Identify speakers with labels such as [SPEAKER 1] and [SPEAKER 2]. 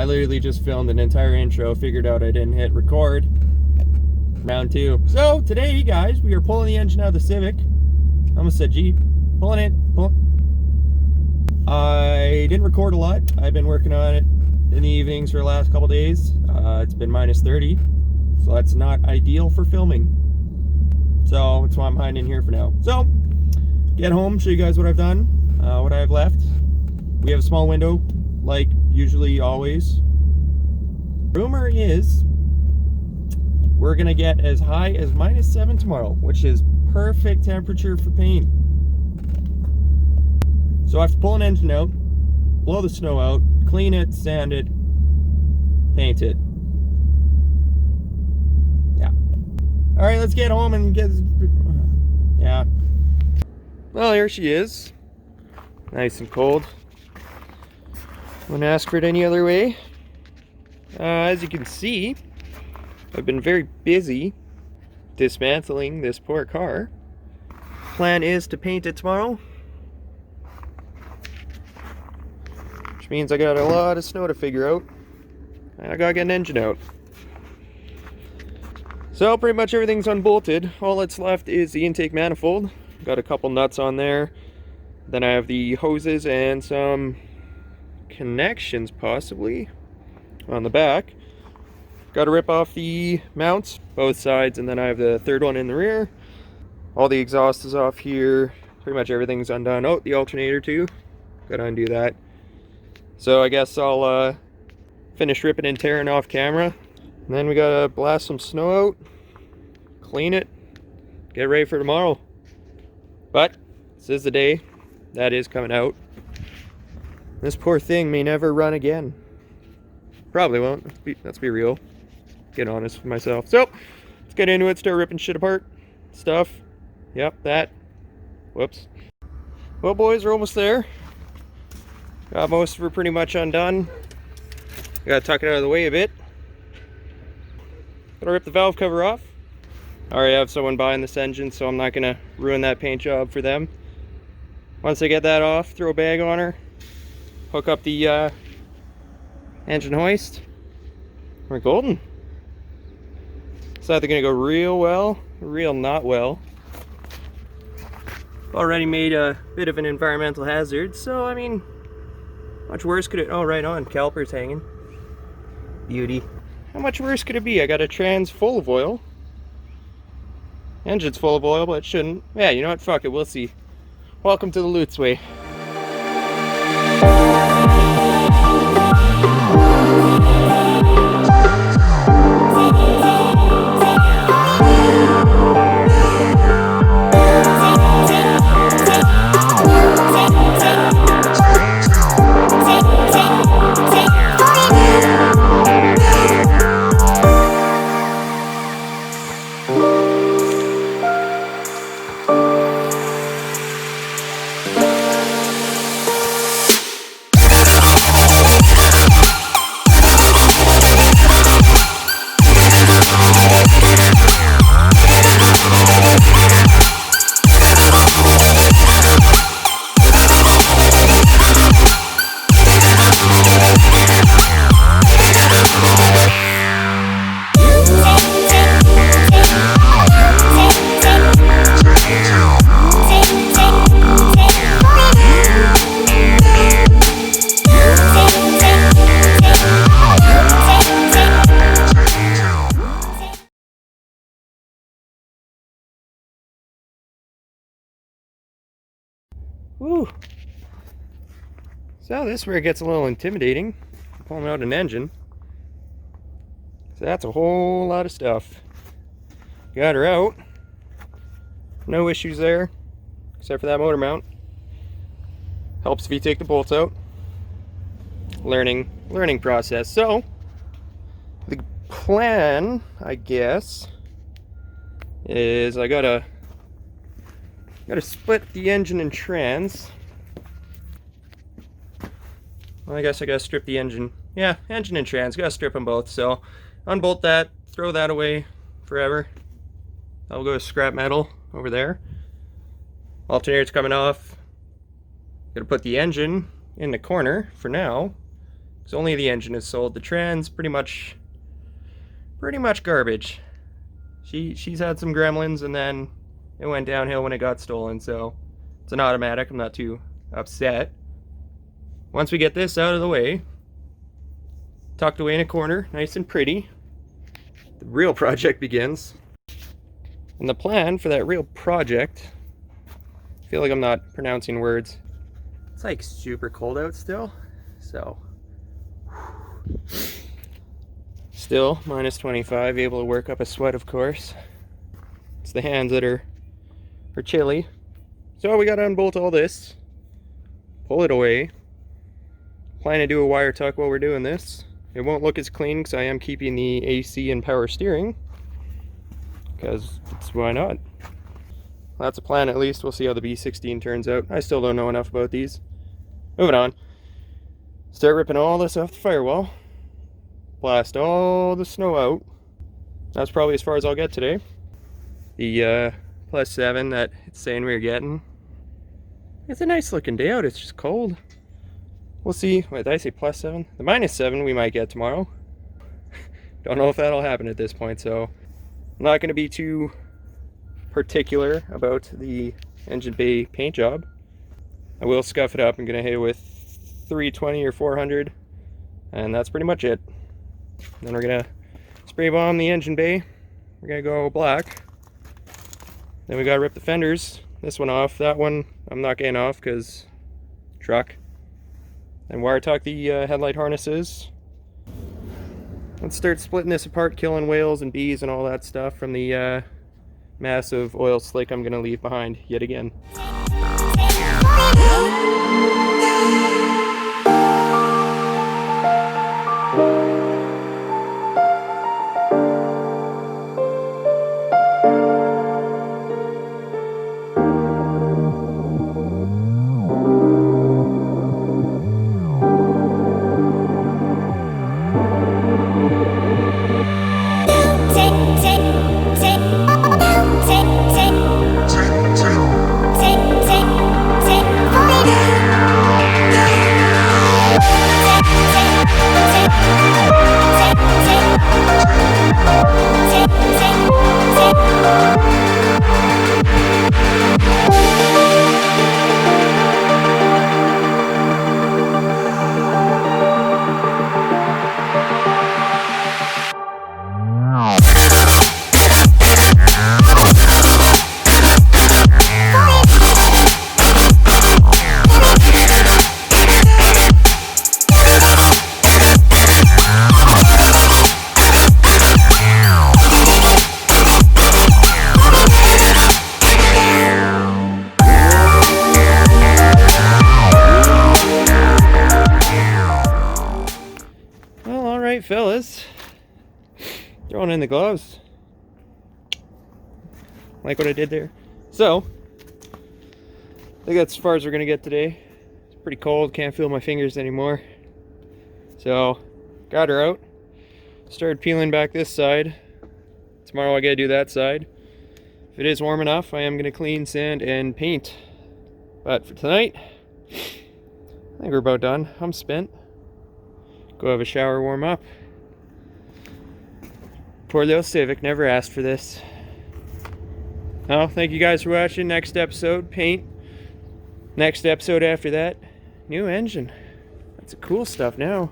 [SPEAKER 1] I literally just filmed an entire intro, figured out I didn't hit record. Round 2. So today, guys, we are pulling the engine out of the Civic. I almost said Jeep. Pulling it. I didn't record a lot. I've been working on it in the evenings for the last couple days. It's been minus 30, so that's not ideal for filming. So that's why I'm hiding in here for now. So, get home, show you guys what I've done, what I have left. We have a small window, like usually always. Rumor is we're gonna get as high as minus 7 tomorrow, which is perfect temperature for paint. So I have to pull an engine out, blow the snow out, clean it, sand it, paint it. Yeah. All right, let's get home and get, yeah. Well, here she is. Nice and cold. Wouldn't ask for it any other way. As you can see, I've been very busy dismantling this poor car. Plan is to paint it tomorrow, which means I got a lot of snow to figure out. I gotta get an engine out. So pretty much everything's unbolted. All that's left is the intake manifold. Got a couple nuts on there. Then I have the hoses and some connections possibly on the back. Got to rip off the mounts, both sides, and then I have the third one in the rear. All the exhaust is off here. Pretty much everything's undone. Oh, the alternator too. Got to undo that. So I guess I'll finish ripping and tearing off camera. And then we gotta blast some snow out, clean it, get ready for tomorrow. But this is the day that is coming out. This poor thing may never run again. Probably won't. Let's be real. Get honest with myself. So let's get into it. Start ripping shit apart. Stuff. Yep, that. Whoops. Well, boys, we're almost there. Got most of her pretty much undone. Gotta tuck it out of the way a bit. Gotta rip the valve cover off. I already have someone buying this engine, so I'm not gonna ruin that paint job for them. Once I get that off, throw a bag on her, hook up the engine hoist, we're golden. It's either gonna go real well, or real not well. Already made a bit of an environmental hazard, so I mean, much worse could it, oh right on, caliper's hanging. Beauty. How much worse could it be? I got a trans full of oil. Engine's full of oil, but it shouldn't. Yeah, you know what? Fuck it, we'll see. Welcome to the Lutz way. Woo. So this is where it gets a little intimidating. Pulling out an engine. So that's a whole lot of stuff. Got her out. No issues there, except for that motor mount. Helps if you take the bolts out. Learning process. So the plan, I guess, is I gotta split the engine and trans. Well, I guess I gotta strip the engine. Yeah, engine and trans, gotta strip them both. So unbolt that, throw that away forever. That'll go to scrap metal over there. Alternator's coming off. Gotta put the engine in the corner for now. because only the engine is sold. The tran's pretty much garbage. She's had some gremlins, and then it went downhill when it got stolen, so it's an automatic. I'm not too upset. Once we get this out of the way, tucked away in a corner, nice and pretty, the real project begins. And the plan for that real project, I feel like I'm not pronouncing words. It's like super cold out still, so still minus 25, able to work up a sweat, of course. It's the hands that are chilly. So we gotta unbolt all this, pull it away. Plan to do a wire tuck while we're doing this. It won't look as clean because I am keeping the AC and power steering, because it's why not. That's a plan at least. We'll see how the D16 turns out. I still don't know enough about these. Moving on. Start ripping all this off the firewall. Blast all the snow out. That's probably as far as I'll get today. The +7 that it's saying we're getting. It's a nice looking day out. It's just cold. We'll see. Wait, did I say +7? The -7 we might get tomorrow. Don't know if that'll happen at this point, so I'm not going to be too particular about the engine bay paint job. I will scuff it up. I'm going to hit it with 320 or 400, and that's pretty much it. Then we're going to spray bomb the engine bay. We're going to go black. Then we got to rip the fenders. This one off. That one I'm not getting off because truck. And wire tuck the headlight harnesses. Let's start splitting this apart, killing whales and bees and all that stuff from the massive oil slick I'm going to leave behind yet again. Fellas, throwing in the gloves. Like what I did there. So, I think that's as far as we're gonna get today. It's pretty cold, can't feel my fingers anymore. So, got her out. Started peeling back this side. Tomorrow I gotta do that side. If it is warm enough, I am gonna clean, sand, and paint. But for tonight, I think we're about done. I'm spent. Go have a shower, warm up. Poor little Civic, never asked for this. Well, thank you guys for watching. Next episode, paint. Next episode after that, new engine. That's the cool stuff now.